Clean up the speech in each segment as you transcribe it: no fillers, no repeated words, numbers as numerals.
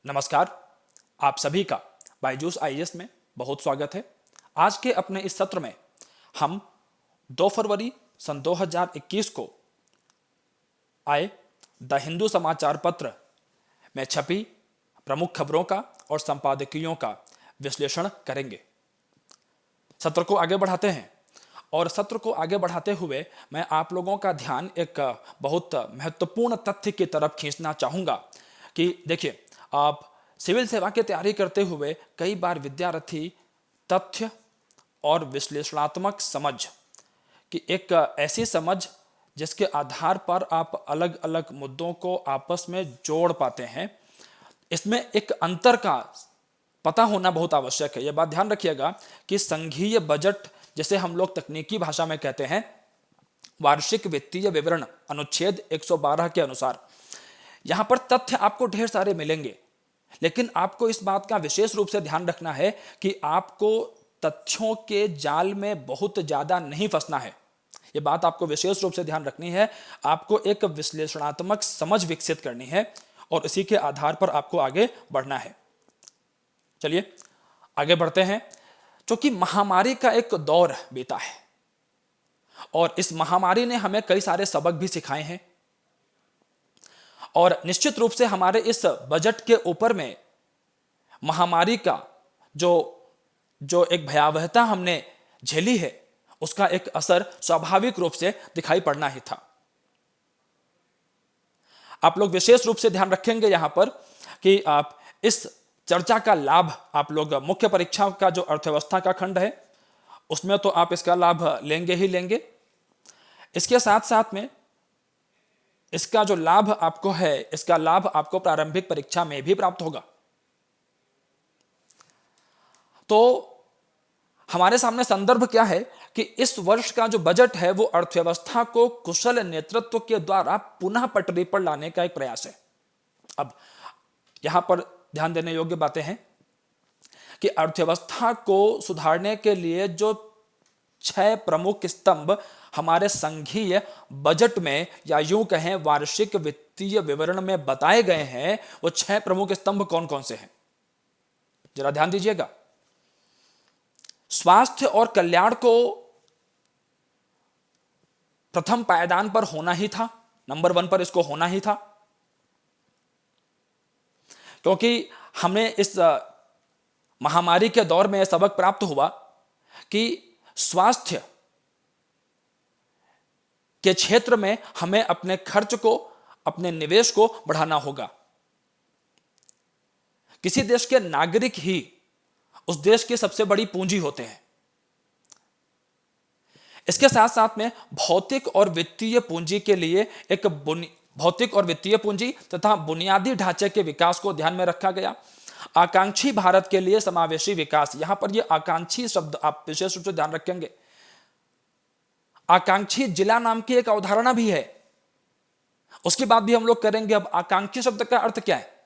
नमस्कार। आप सभी का बायजूस आईएएस में बहुत स्वागत है। आज के अपने इस सत्र में हम 2 फरवरी सन 2021 को आए द हिंदू समाचार पत्र में छपी प्रमुख खबरों का और संपादकीयों का विश्लेषण करेंगे। सत्र को आगे बढ़ाते हैं और सत्र को आगे बढ़ाते हुए मैं आप लोगों का ध्यान एक बहुत महत्वपूर्ण तथ्य की तरफ खींचना चाहूँगा कि देखिए, आप सिविल सेवा की तैयारी करते हुए कई बार विद्यार्थी तथ्य और विश्लेषणात्मक समझ कि एक ऐसी समझ जिसके आधार पर आप अलग अलग मुद्दों को आपस में जोड़ पाते हैं, इसमें एक अंतर का पता होना बहुत आवश्यक है। यह बात ध्यान रखिएगा कि संघीय बजट, जैसे हम लोग तकनीकी भाषा में कहते हैं, वार्षिक वित्तीय विवरण अनुच्छेद 112 के अनुसार यहां पर तथ्य आपको ढेर सारे मिलेंगे, लेकिन आपको इस बात का विशेष रूप से ध्यान रखना है कि आपको तथ्यों के जाल में बहुत ज्यादा नहीं फंसना है। यह बात आपको विशेष रूप से ध्यान रखनी है। आपको एक विश्लेषणात्मक समझ विकसित करनी है और इसी के आधार पर आपको आगे बढ़ना है। चलिए आगे बढ़ते हैं। क्योंकि महामारी का एक दौर बीता है और इस महामारी ने हमें कई सारे सबक भी सिखाए हैं और निश्चित रूप से हमारे इस बजट के ऊपर में महामारी का जो एक भयावहता हमने झेली है, उसका एक असर स्वाभाविक रूप से दिखाई पड़ना ही था। आप लोग विशेष रूप से ध्यान रखेंगे यहां पर कि आप इस चर्चा का लाभ, आप लोग मुख्य परीक्षा का जो अर्थव्यवस्था का खंड है उसमें तो आप इसका लाभ लेंगे ही लेंगे। इसके साथ साथ में इसका जो लाभ आपको है, इसका लाभ आपको प्रारंभिक परीक्षा में भी प्राप्त होगा। तो हमारे सामने संदर्भ क्या है कि इस वर्ष का जो बजट है वो अर्थव्यवस्था को कुशल नेतृत्व के द्वारा पुनः पटरी पर लाने का एक प्रयास है। अब यहां पर ध्यान देने योग्य बातें हैं कि अर्थव्यवस्था को सुधारने के लिए जो 6 प्रमुख स्तंभ हमारे संघीय बजट में या यूं कहें वार्षिक वित्तीय विवरण में बताए गए हैं, वो 6 प्रमुख स्तंभ कौन कौन से हैं, जरा ध्यान दीजिएगा। स्वास्थ्य और कल्याण को प्रथम पायदान पर होना ही था, नंबर 1 पर इसको होना ही था, क्योंकि हमें इस महामारी के दौर में यह सबक प्राप्त हुआ कि स्वास्थ्य के क्षेत्र में हमें अपने खर्च को, अपने निवेश को बढ़ाना होगा। किसी देश के नागरिक ही उस देश की सबसे बड़ी पूंजी होते हैं। इसके साथ साथ में भौतिक और वित्तीय पूंजी के लिए एक भौतिक और वित्तीय पूंजी तथा बुनियादी ढांचे के विकास को ध्यान में रखा गया। आकांक्षी भारत के लिए समावेशी विकास, यहां पर यह आकांक्षी शब्द आप विशेष रूप से ध्यान रखेंगे। आकांक्षी जिला नाम की एक अवधारणा भी है, उसकी बात भी हम लोग करेंगे। अब आकांक्षी शब्द का अर्थ क्या है,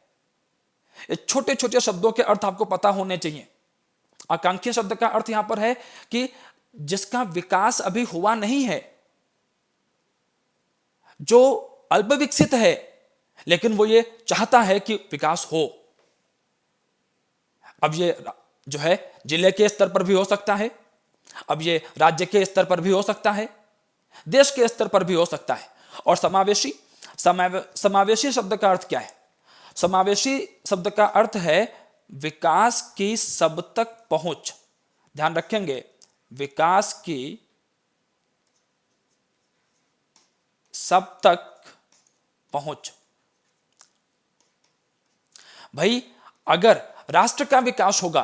ये छोटे छोटे शब्दों के अर्थ आपको पता होने चाहिए। आकांक्षी शब्द का अर्थ यहां पर है कि जिसका विकास अभी हुआ नहीं है, जो अल्प विकसित है, लेकिन वो ये चाहता है कि विकास हो। अब ये जो है जिले के स्तर पर भी हो सकता है, अब ये राज्य के स्तर पर भी हो सकता है, देश के स्तर पर भी हो सकता है। और समावेशी शब्द का अर्थ क्या है? समावेशी शब्द का अर्थ है विकास की सब तक पहुंच। ध्यान रखेंगे, विकास की सब तक पहुंच। भाई, अगर राष्ट्र का विकास होगा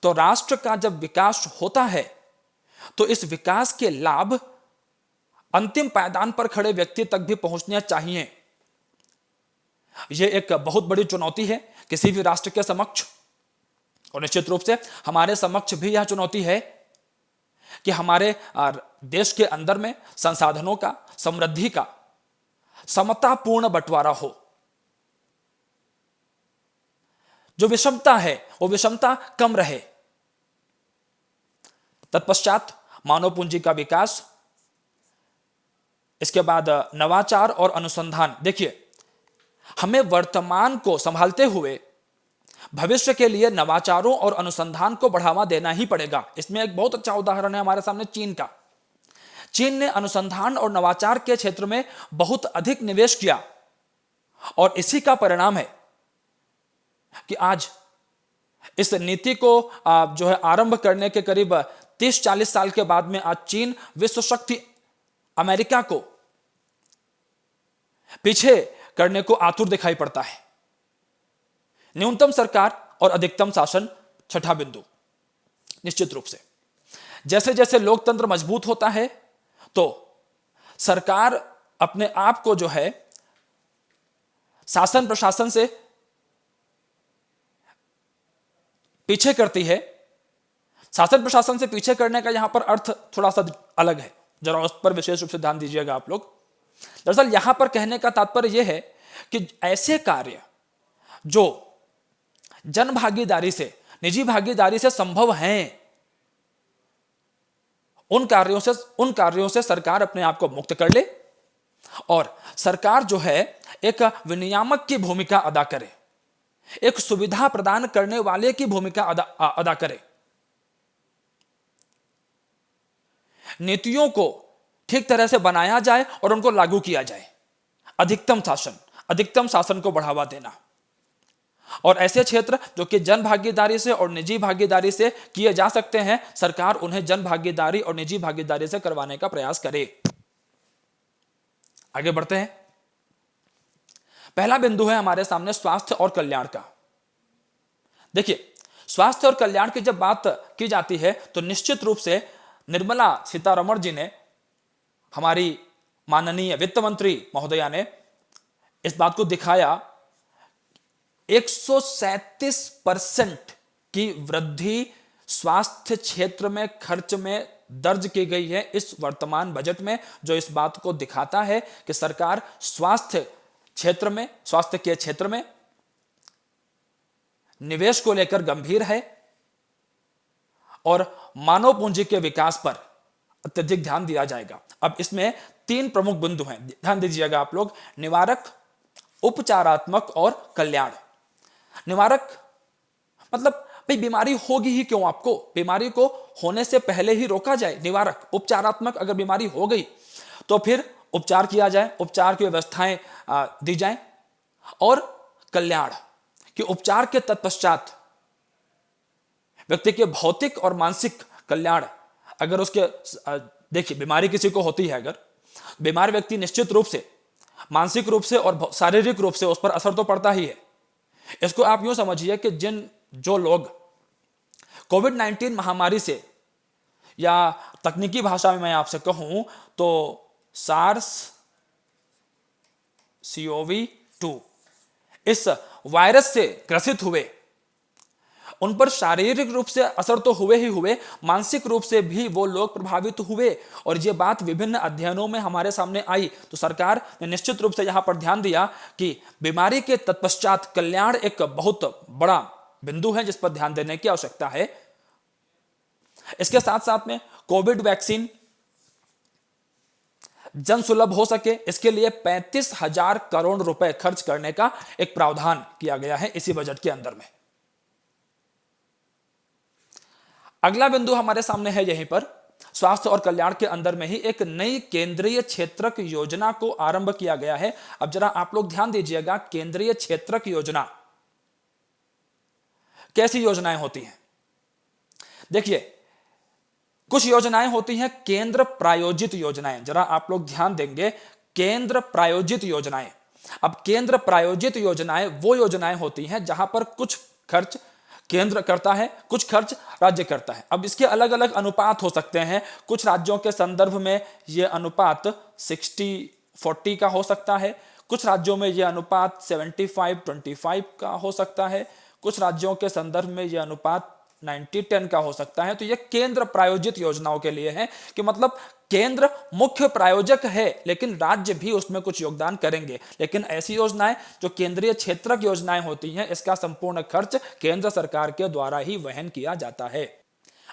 तो राष्ट्र का जब विकास होता है तो इस विकास के लाभ अंतिम पायदान पर खड़े व्यक्ति तक भी पहुंचने चाहिए। यह एक बहुत बड़ी चुनौती है किसी भी राष्ट्र के समक्ष, और निश्चित रूप से हमारे समक्ष भी यह चुनौती है कि हमारे देश के अंदर में संसाधनों का, समृद्धि का समतापूर्ण बंटवारा हो। जो विषमता है वो विषमता कम रहे। तत्पश्चात मानव पूंजी का विकास, इसके बाद नवाचार और अनुसंधान। देखिए, हमें वर्तमान को संभालते हुए भविष्य के लिए नवाचारों और अनुसंधान को बढ़ावा देना ही पड़ेगा। इसमें एक बहुत अच्छा उदाहरण है हमारे सामने चीन का। चीन ने अनुसंधान और नवाचार के क्षेत्र में बहुत अधिक निवेश किया और इसी का परिणाम है कि आज इस नीति को जो है आरंभ करने के करीब 30-40 साल के बाद में आज चीन विश्व शक्ति अमेरिका को पीछे करने को आतुर दिखाई पड़ता है। न्यूनतम सरकार और अधिकतम शासन, छठा बिंदु। निश्चित रूप से जैसे जैसे लोकतंत्र मजबूत होता है तो सरकार अपने आप को जो है शासन प्रशासन से पीछे करती है। शासन प्रशासन से पीछे करने का यहां पर अर्थ थोड़ा सा अलग है, जरा उस पर विशेष रूप से ध्यान दीजिएगा आप लोग। दरअसल यहां पर कहने का तात्पर्य यह है कि ऐसे कार्य जो जन भागीदारी से, निजी भागीदारी से संभव हैं, उन कार्यों से सरकार अपने आप को मुक्त कर ले और सरकार जो है एक विनियामक की भूमिका अदा करे, एक सुविधा प्रदान करने वाले की भूमिका अदा करे। नीतियों को ठीक तरह से बनाया जाए और उनको लागू किया जाए। अधिकतम शासन को बढ़ावा देना। और ऐसे क्षेत्र जो कि जन भागीदारी से और निजी भागीदारी से किए जा सकते हैं, सरकार उन्हें जन भागीदारी और निजी भागीदारी से करवाने का प्रयास करे। आगे बढ़ते हैं। पहला बिंदु है हमारे सामने स्वास्थ्य और कल्याण का। देखिए, स्वास्थ्य और कल्याण की जब बात की जाती है तो निश्चित रूप से निर्मला सीतारमण जी ने, हमारी माननीय वित्त मंत्री महोदया ने इस बात को दिखाया। 137% की वृद्धि स्वास्थ्य क्षेत्र में खर्च में दर्ज की गई है इस वर्तमान बजट में, जो इस बात को दिखाता है कि सरकार स्वास्थ्य के क्षेत्र में निवेश को लेकर गंभीर है और मानव पूंजी के विकास पर अत्यधिक ध्यान दिया जाएगा। अब इसमें 3 प्रमुख बिंदु हैं, ध्यान दीजिएगा आप लोग। निवारक, उपचारात्मक और कल्याण। निवारक मतलब भाई बीमारी होगी ही क्यों, आपको बीमारी को होने से पहले ही रोका जाए। निवारक, उपचारात्मक, अगर बीमारी हो गई तो फिर उपचार किया जाए, उपचार की व्यवस्थाएं दी जाएं। और कल्याण कि उपचार के तत्पश्चात व्यक्ति के भौतिक और मानसिक कल्याण, अगर उसके देखिए बीमारी किसी को होती है, अगर बीमार व्यक्ति निश्चित रूप से मानसिक रूप से और शारीरिक रूप से उस पर असर तो पड़ता ही है। इसको आप यूं समझिए कि जो लोग कोविड-19 महामारी से, या तकनीकी भाषा में मैं आपसे कहूं तो SARS-CoV-2 इस वायरस से ग्रसित हुए, उन पर शारीरिक रूप से असर तो हुए ही हुए, मानसिक रूप से भी वो लोग प्रभावित हुए। और ये बात विभिन्न अध्ययनों में हमारे सामने आई तो सरकार ने निश्चित रूप से यहां पर ध्यान दिया कि बीमारी के तत्पश्चात कल्याण एक बहुत बड़ा बिंदु है जिस पर ध्यान देने की आवश्यकता है। इसके साथ साथ में कोविड वैक्सीन जन सुलभ हो सके, इसके लिए 35,000 करोड़ रुपए खर्च करने का एक प्रावधान किया गया है इसी बजट के अंदर में। अगला बिंदु हमारे सामने है यहीं पर, स्वास्थ्य और कल्याण के अंदर में ही एक नई केंद्रीय क्षेत्रक योजना को आरंभ किया गया है। अब जरा आप लोग ध्यान दीजिएगा, केंद्रीय क्षेत्रक योजना कैसी योजनाएं होती हैं? देखिए, कुछ योजनाएं होती हैं केंद्र प्रायोजित योजनाएं। जरा आप लोग ध्यान देंगे, केंद्र प्रायोजित योजनाएं। अब केंद्र प्रायोजित योजनाएं वो योजनाएं होती हैं जहां पर कुछ खर्च केंद्र करता है, कुछ खर्च राज्य करता है। अब इसके अलग अलग अनुपात हो सकते हैं। कुछ राज्यों के संदर्भ में यह अनुपात 60-40 का हो सकता है, कुछ राज्यों में यह अनुपात 75-25 का हो सकता है, कुछ राज्यों के संदर्भ में यह अनुपात 90-10 का हो सकता है। तो यह केंद्र प्रायोजित योजनाओं के लिए है कि मतलब केंद्र मुख्य प्रायोजक है लेकिन राज्य भी उसमें कुछ योगदान करेंगे। लेकिन ऐसी योजनाएं जो केंद्रीय क्षेत्रक योजनाएं होती हैं, इसका संपूर्ण खर्च केंद्र सरकार के द्वारा ही वहन किया जाता है।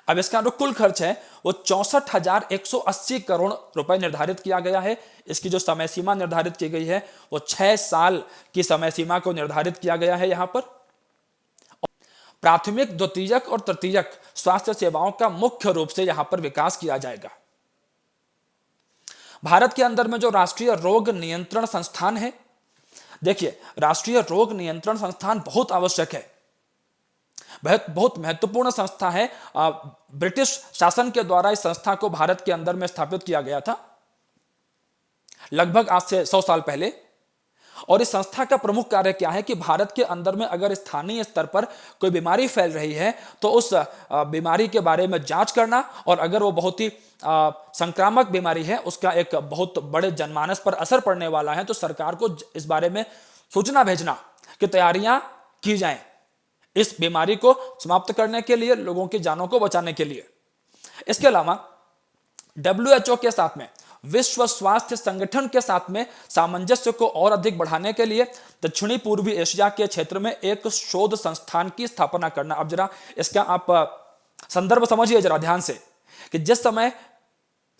अब इसका जो कुल खर्च है वो 64,180 करोड़ रुपए निर्धारित किया गया है। इसकी जो समय सीमा निर्धारित की गई है वो 6 साल की समय सीमा को निर्धारित किया गया है यहां पर। प्राथमिक, द्वितीयक और तृतीयक स्वास्थ्य सेवाओं का मुख्य रूप से यहां पर विकास किया जाएगा। भारत के अंदर में जो राष्ट्रीय रोग नियंत्रण संस्थान है, देखिए राष्ट्रीय रोग नियंत्रण संस्थान बहुत आवश्यक है, बहुत महत्वपूर्ण संस्था है। ब्रिटिश शासन के द्वारा इस संस्था को भारत के अंदर में स्थापित किया गया था लगभग आज से 100 साल पहले। और इस संस्था का प्रमुख कार्य क्या है कि भारत के अंदर में अगर स्थानीय स्तर पर कोई बीमारी फैल रही है तो उस बीमारी के बारे में जांच करना, और अगर वो बहुत ही संक्रामक बीमारी है, उसका एक बहुत बड़े जनमानस पर असर पड़ने वाला है, तो सरकार को इस बारे में सूचना भेजना कि तैयारियां की जाएं इस बीमारी को समाप्त करने के लिए, लोगों की जानों को बचाने के लिए। इसके अलावा WHO के साथ में, विश्व स्वास्थ्य संगठन के साथ में सामंजस्य को और अधिक बढ़ाने के लिए दक्षिणी पूर्वी एशिया के क्षेत्र में एक शोध संस्थान की स्थापना करना। अब जरा इसका आप संदर्भ समझिए जरा ध्यान से कि जिस समय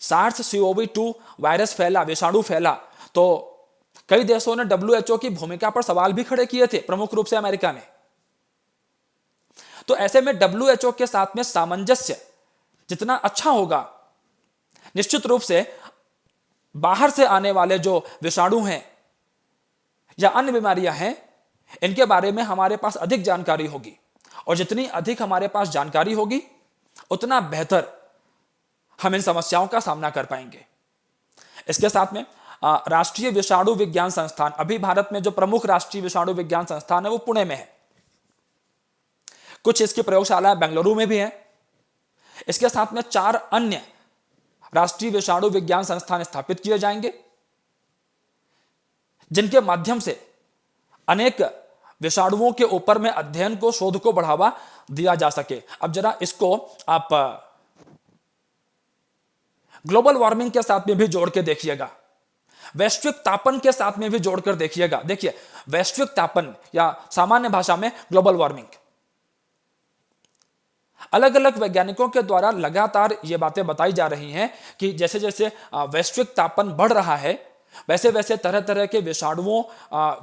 SARS-CoV-2 वायरस फैला, विषाणु फैला, तो कई देशों ने WHO की भूमिका पर सवाल भी खड़े किए थे, प्रमुख रूप से अमेरिका ने। तो ऐसे में WHO के साथ में सामंजस्य जितना अच्छा होगा, निश्चित रूप से बाहर से आने वाले जो विषाणु हैं या अन्य बीमारियां हैं, इनके बारे में हमारे पास अधिक जानकारी होगी, और जितनी अधिक हमारे पास जानकारी होगी उतना बेहतर हम इन समस्याओं का सामना कर पाएंगे। इसके साथ में राष्ट्रीय विषाणु विज्ञान संस्थान, अभी भारत में जो प्रमुख राष्ट्रीय विषाणु विज्ञान संस्थान है वो पुणे में है, कुछ इसकी प्रयोगशालाएं बेंगलुरु में भी हैं। इसके साथ में 4 अन्य राष्ट्रीय विषाणु विज्ञान संस्थान स्थापित किए जाएंगे, जिनके माध्यम से अनेक विषाणुओं के ऊपर में अध्ययन को, शोध को बढ़ावा दिया जा सके। अब जरा इसको आप ग्लोबल वार्मिंग के साथ में भी जोड़ के देखिएगा, वैश्विक तापन के साथ में भी जोड़कर देखिएगा। देखिए वैश्विक तापन या सामान्य भाषा में ग्लोबल वार्मिंग, अलग अलग वैज्ञानिकों के द्वारा लगातार ये बातें बताई जा रही हैं कि जैसे जैसे वैश्विक तापन बढ़ रहा है, वैसे वैसे तरह तरह के विषाणुओं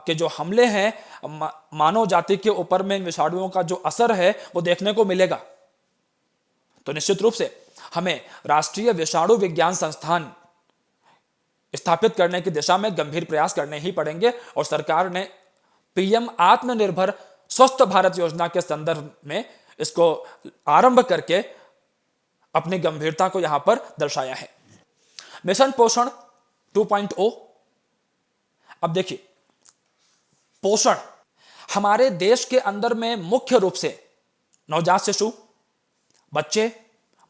के जो हमले हैं, मानव जाति के ऊपर में इन विषाणुओं का जो असर है वो देखने को मिलेगा। तो निश्चित रूप से हमें राष्ट्रीय विषाणु विज्ञान संस्थान स्थापित करने की दिशा में गंभीर प्रयास करने ही पड़ेंगे, और सरकार ने PM आत्मनिर्भर स्वस्थ भारत योजना के संदर्भ में इसको आरंभ करके अपनी गंभीरता को यहां पर दर्शाया है। मिशन पोषण 2.0। अब देखिए, पोषण हमारे देश के अंदर में मुख्य रूप से नवजात शिशु, बच्चे,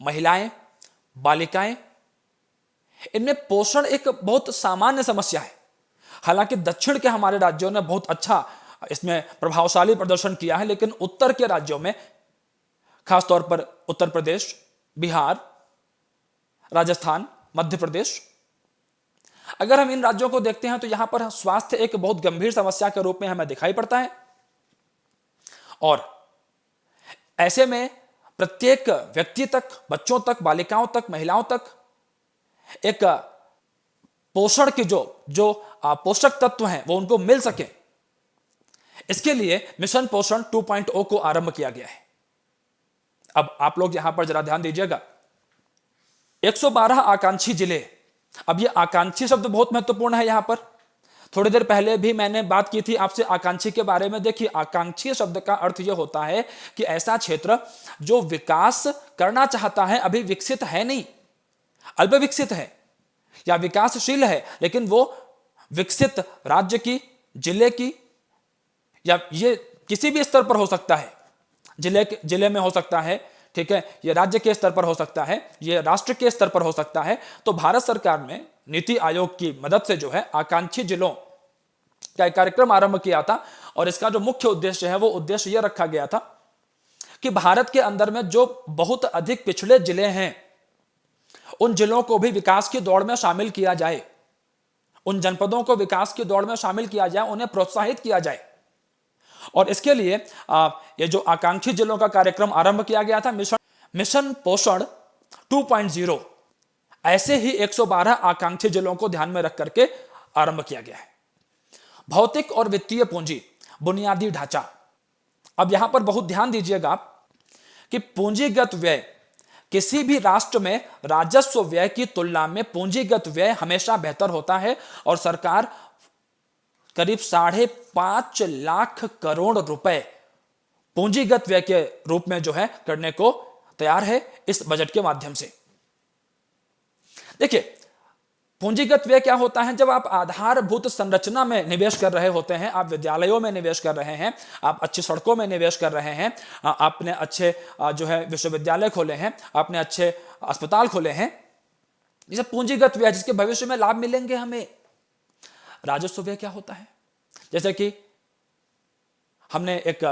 महिलाएं, बालिकाएं, इनमें पोषण एक बहुत सामान्य समस्या है। हालांकि दक्षिण के हमारे राज्यों ने बहुत अच्छा इसमें प्रभावशाली प्रदर्शन किया है, लेकिन उत्तर के राज्यों में, खासतौर पर उत्तर प्रदेश, बिहार, राजस्थान, मध्य प्रदेश, अगर हम इन राज्यों को देखते हैं तो यहां पर स्वास्थ्य एक बहुत गंभीर समस्या के रूप में हमें दिखाई पड़ता है। और ऐसे में प्रत्येक व्यक्ति तक, बच्चों तक, बालिकाओं तक, महिलाओं तक एक पोषण की जो पोषक तत्व हैं वो उनको मिल सके, इसके लिए मिशन पोषण 2.0 को आरंभ किया गया है। अब आप लोग यहां पर जरा ध्यान दीजिएगा, 112 आकांक्षी जिले। अब ये आकांक्षी शब्द बहुत महत्वपूर्ण है। यहां पर थोड़ी देर पहले भी मैंने बात की थी आपसे आकांक्षी के बारे में। देखिए, आकांक्षी शब्द का अर्थ यह होता है कि ऐसा क्षेत्र जो विकास करना चाहता है, अभी विकसित है नहीं, अल्प विकसित है या विकासशील है, लेकिन वो विकसित राज्य की, जिले की, या ये किसी भी स्तर पर हो सकता है, जिले में हो सकता है, ठीक है, ये राज्य के स्तर पर हो सकता है, ये राष्ट्र के स्तर पर हो सकता है। तो भारत सरकार ने नीति आयोग की मदद से जो है आकांक्षी जिलों का एक कार्यक्रम आरंभ किया था, और इसका जो मुख्य उद्देश्य है वो उद्देश्य यह रखा गया था कि भारत के अंदर में जो बहुत अधिक पिछड़े जिले हैं, उन जिलों को भी विकास की दौड़ में शामिल किया जाए, उन जनपदों को विकास की दौड़ में शामिल किया जाए, उन्हें प्रोत्साहित किया जाए। और इसके लिए ये जो आकांक्षी जिलों का कार्यक्रम आरंभ किया गया था, मिशन पोषण 2.0, ऐसे ही 112 आकांक्षी जिलों को ध्यान में रख करके आरंभ किया गया है। भौतिक और वित्तीय पूंजी, बुनियादी ढांचा, अब यहां पर बहुत ध्यान दीजिएगा आप कि पूंजीगत व्यय, किसी भी राष्ट्र में राजस्व व्यय की तुलना में पूंजीगत व्यय हमेशा बेहतर होता है और सरकार करीब 5.5 लाख करोड़ रुपए पूंजीगत व्यय के रूप में जो है करने को तैयार है इस बजट के माध्यम से। देखिए, पूंजीगत व्यय क्या होता है? जब आप आधारभूत संरचना में निवेश कर रहे होते हैं, आप विद्यालयों में निवेश कर रहे हैं, आप अच्छी सड़कों में निवेश कर रहे हैं, आपने अच्छे जो है विश्वविद्यालय खोले हैं, आपने अच्छे अस्पताल खोले हैं, ये सब पूंजीगत व्यय जिसके भविष्य में लाभ मिलेंगे हमें। राजस्व व्यय क्या होता है? जैसे कि हमने एक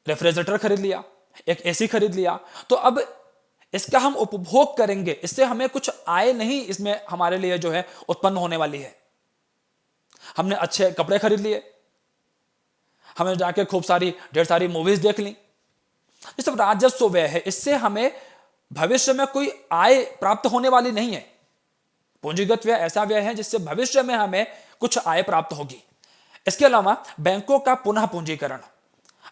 रेफ्रिजरेटर खरीद लिया, एक एसी खरीद लिया, तो अब इसका हम उपभोग करेंगे, इससे हमें कुछ आय नहीं इसमें हमारे लिए जो है उत्पन्न होने वाली है। हमने अच्छे कपड़े खरीद लिए, हमने जाके खूब सारी ढेर सारी मूवीज देख ली, ये सब राजस्व व्यय है, इससे हमें भविष्य में कोई आय प्राप्त होने वाली नहीं है। पूंजीगत व्यय ऐसा व्यय है जिससे भविष्य में हमें कुछ आय प्राप्त होगी। इसके अलावा बैंकों का पुनः पूंजीकरण।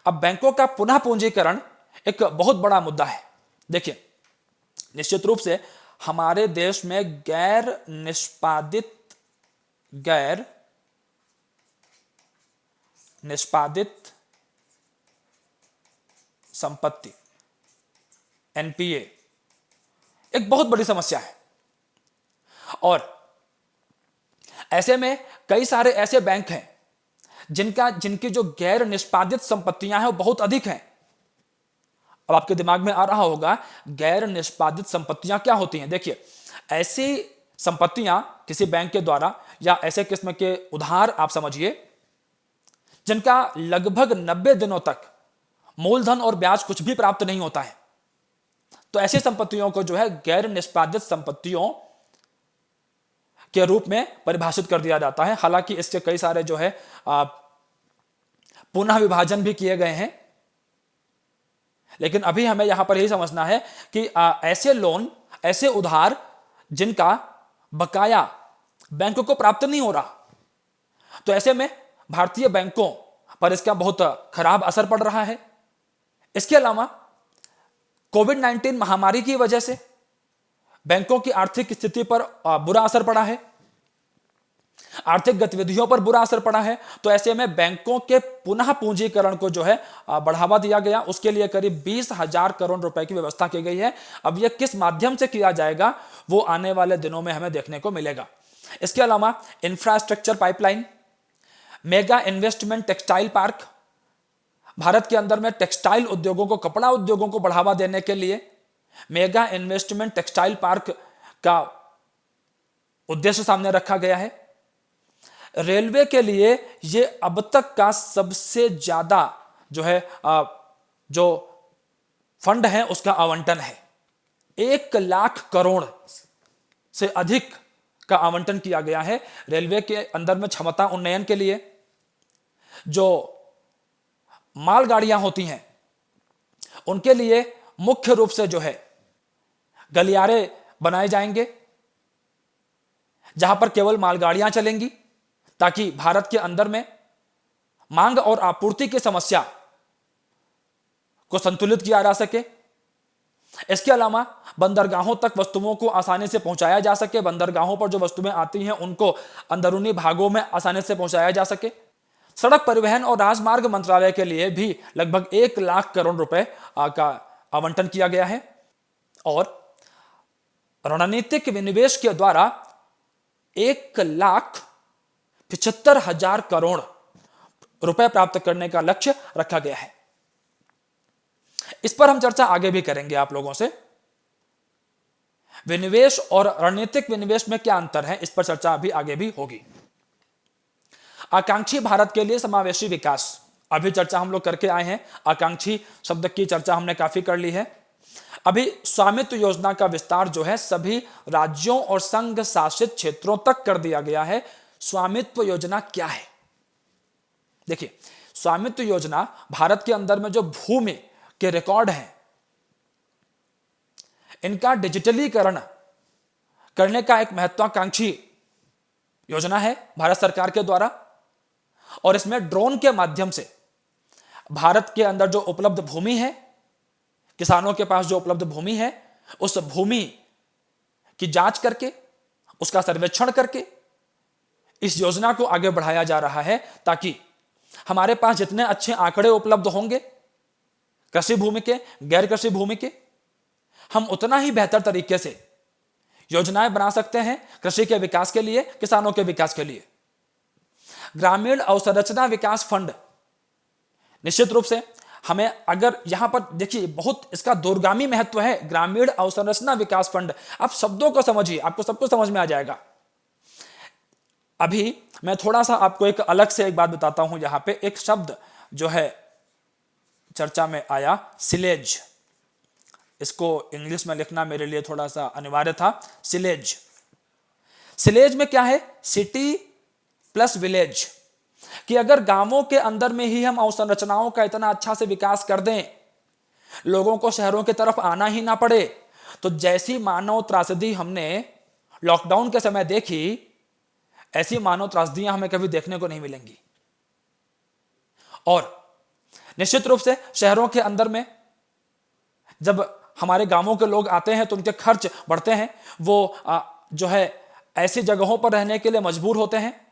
अब बैंकों का पुनः पूंजीकरण एक बहुत बड़ा मुद्दा है। देखिए, निश्चित रूप से हमारे देश में गैर निष्पादित संपत्ति एनपीए एक बहुत बड़ी समस्या है और ऐसे में कई सारे ऐसे बैंक हैं जिनकी जो गैर निष्पादित संपत्तियां हैं वो बहुत अधिक हैं। अब आपके दिमाग में आ रहा होगा गैर निष्पादित संपत्तियां क्या होती हैं? देखिए, ऐसी संपत्तियां किसी बैंक के द्वारा या ऐसे किस्म के उधार आप समझिए जिनका लगभग 90 दिनों तक मूलधन और ब्याज कुछ भी प्राप्त नहीं होता है, तो ऐसी संपत्तियों को जो है गैर निष्पादित संपत्तियों के रूप में परिभाषित कर दिया जाता है। हालांकि इसके कई सारे जो है पुनः विभाजन भी किए गए हैं, लेकिन अभी हमें यहां पर यही समझना है कि ऐसे लोन, ऐसे उधार जिनका बकाया बैंकों को प्राप्त नहीं हो रहा, तो ऐसे में भारतीय बैंकों पर इसका बहुत खराब असर पड़ रहा है। इसके अलावा कोविड-19 महामारी की वजह से बैंकों की आर्थिक स्थिति पर बुरा असर पड़ा है, आर्थिक गतिविधियों पर बुरा असर पड़ा है, तो ऐसे में बैंकों के पुनः पूंजीकरण को जो है बढ़ावा दिया गया। उसके लिए करीब 20,000 करोड़ रुपए की व्यवस्था की गई है। अब यह किस माध्यम से किया जाएगा वो आने वाले दिनों में हमें देखने को मिलेगा। इसके अलावा infrastructure pipeline, mega investment textile park, Bharat के अंदर में टेक्सटाइल उद्योगों को, कपड़ा उद्योगों को बढ़ावा देने के लिए मेगा इन्वेस्टमेंट टेक्सटाइल पार्क का उद्देश्य सामने रखा गया है। रेलवे के लिए यह अब तक का सबसे ज्यादा जो है जो फंड है उसका आवंटन है। 1 लाख करोड़ से अधिक का आवंटन किया गया है रेलवे के अंदर में क्षमता उन्नयन के लिए। जो मालगाड़ियां होती हैं उनके लिए मुख्य रूप से जो है गलियारे बनाए जाएंगे जहां पर केवल मालगाड़ियां चलेंगी, ताकि भारत के अंदर में मांग और आपूर्ति की समस्या को संतुलित किया जा सके। इसके अलावा बंदरगाहों तक वस्तुओं को आसानी से पहुंचाया जा सके, बंदरगाहों पर जो वस्तुएं आती हैं उनको अंदरूनी भागों में आसानी से पहुंचाया जा सके। सड़क परिवहन और राजमार्ग मंत्रालय के लिए भी लगभग 1 लाख करोड़ रुपए का आवंटन किया गया है और रणनीतिक विनिवेश के द्वारा 1,75,000 करोड़ रुपए प्राप्त करने का लक्ष्य रखा गया है। इस पर हम चर्चा आगे भी करेंगे आप लोगों से। विनिवेश और रणनीतिक विनिवेश में क्या अंतर है, इस पर चर्चा अभी आगे भी होगी। आकांक्षी भारत के लिए समावेशी विकास, अभी चर्चा हम लोग करके आए हैं। आकांक्षी शब्द की चर्चा हमने काफी कर ली है। अभी स्वामित्व योजना का विस्तार जो है सभी राज्यों और संघ शासित क्षेत्रों तक कर दिया गया है। स्वामित्व योजना क्या है? देखिए, स्वामित्व योजना भारत के अंदर में जो भूमि के रिकॉर्ड हैं इनका डिजिटलीकरण करने का एक महत्वाकांक्षी योजना है भारत सरकार के द्वारा, और इसमें ड्रोन के माध्यम से भारत के अंदर जो उपलब्ध भूमि है, किसानों के पास जो उपलब्ध भूमि है, उस भूमि की जांच करके, उसका सर्वेक्षण करके इस योजना को आगे बढ़ाया जा रहा है, ताकि हमारे पास जितने अच्छे आंकड़े उपलब्ध होंगे कृषि भूमि के, गैर कृषि भूमि के, हम उतना ही बेहतर तरीके से योजनाएं बना सकते हैं कृषि के विकास के लिए, किसानों के विकास के लिए। ग्रामीण अवसंरचना विकास फंड निश्चित रूप से हमें, अगर यहां पर देखिए बहुत इसका दूरगामी महत्व है, ग्रामीण अवसंरचना विकास फंड। आप शब्दों को समझिए, आपको सब कुछ समझ में आ जाएगा। अभी मैं थोड़ा सा आपको एक अलग से एक बात बताता हूं। यहां पे एक शब्द जो है चर्चा में आया, सिलेज। इसको इंग्लिश में लिखना मेरे लिए थोड़ा सा अनिवार्य था, सिलेज। सिलेज में क्या है? City plus village. कि अगर गांवों के अंदर में ही हम अवसंरचनाओं का इतना अच्छा से विकास कर दें, लोगों को शहरों की तरफ आना ही ना पड़े, तो जैसी मानव त्रासदी हमने लॉकडाउन के समय देखी, ऐसी मानव त्रासदियां हमें कभी देखने को नहीं मिलेंगी। और निश्चित रूप से शहरों के अंदर में जब हमारे गांवों के लोग आते हैं तो उनके खर्च बढ़ते हैं, वो जो है ऐसी जगहों पर रहने के लिए मजबूर होते हैं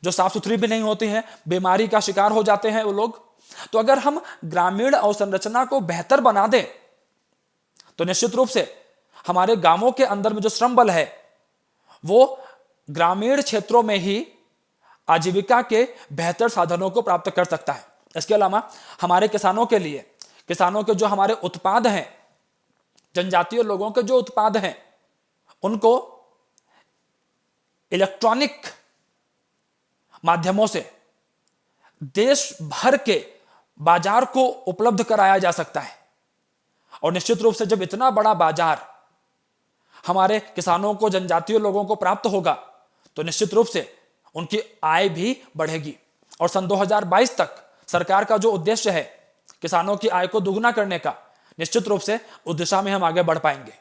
जो साफ सुथरी भी नहीं होती हैं, बीमारी का शिकार हो जाते हैं वो लोग। तो अगर हम ग्रामीण अवसंरचना को बेहतर बना दें तो निश्चित रूप से हमारे गांवों के अंदर में जो श्रम बल है वो ग्रामीण क्षेत्रों में ही आजीविका के बेहतर साधनों को प्राप्त कर सकता है। इसके अलावा हमारे किसानों के लिए, किसानों के जो हमारे उत्पाद हैं, जनजातीय लोगों के जो उत्पाद हैं, उनको इलेक्ट्रॉनिक माध्यमों से देश भर के बाजार को उपलब्ध कराया जा सकता है। और निश्चित रूप से जब इतना बड़ा बाजार हमारे किसानों को, जनजातीय लोगों को प्राप्त होगा तो निश्चित रूप से उनकी आय भी बढ़ेगी। और सन 2022 तक सरकार का जो उद्देश्य है किसानों की आय को दुगना करने का, निश्चित रूप से उस दिशा में हम आगे बढ़ पाएंगे।